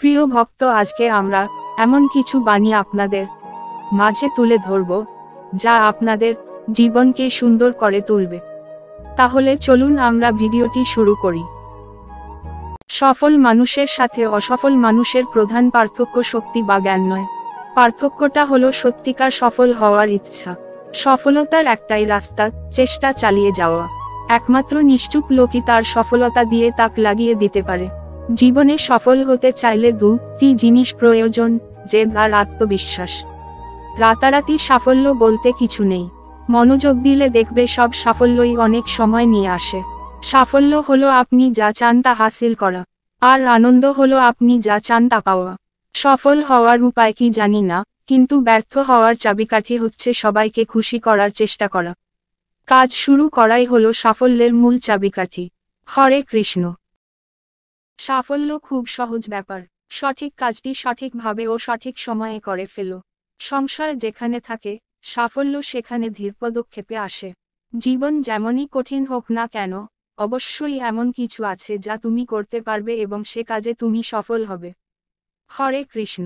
প্রিয় ভক্ত, আজকে আমরা এমন কিছু বাণী আপনাদের মাঝে তুলে ধরব যা আপনাদের জীবনকে সুন্দর করে তুলবে। তাহলে চলুন আমরা ভিডিওটি শুরু করি। সফল মানুষের সাথে অসফল মানুষের প্রধান পার্থক্য শক্তি বা জ্ঞান নয়। পার্থক্যটা হলো সত্যিকার সফল হওয়ার ইচ্ছা। সফলতার একটাই রাস্তা, চেষ্টা চালিয়ে যাওয়া। একমাত্র নিশ্চুপ লোকই তার সফলতা দিয়ে তাক লাগিয়ে দিতে পারে। জীবনে সফল হতে চাইলে দুটি জিনিস প্রয়োজন, জেদ আর আত্মবিশ্বাস। রাতারাতি সাফল্য বলতে কিছু নেই। মনোযোগ দিলে দেখবে সব সাফল্যই অনেক সময় নিয়ে আসে। সাফল্য হলো আপনি যা চান তা হাসিল করা, আর আনন্দ হলো আপনি যা চান তা পাওয়া। সফল হওয়ার উপায় কি জানি না, কিন্তু ব্যর্থ হওয়ার চাবিকাঠি হচ্ছে সবাইকে খুশি করার চেষ্টা করা। কাজ শুরু করাই হলো সাফল্যের মূল চাবিকাঠি। হরে কৃষ্ণ। সাফল্য খুব সহজ ব্যাপার। সঠিক কাজটি সঠিকভাবে ও সঠিক সময়ে করে ফেলো। সংশয় যেখানে থাকে, সাফল্য সেখানে ধীর পদক্ষেপে আসে। জীবন যেমনই কঠিন হোক না কেন, অবশ্যই এমন কিছু আছে যা তুমি করতে পারবে এবং সে কাজে তুমি সফল হবে। হরে কৃষ্ণ।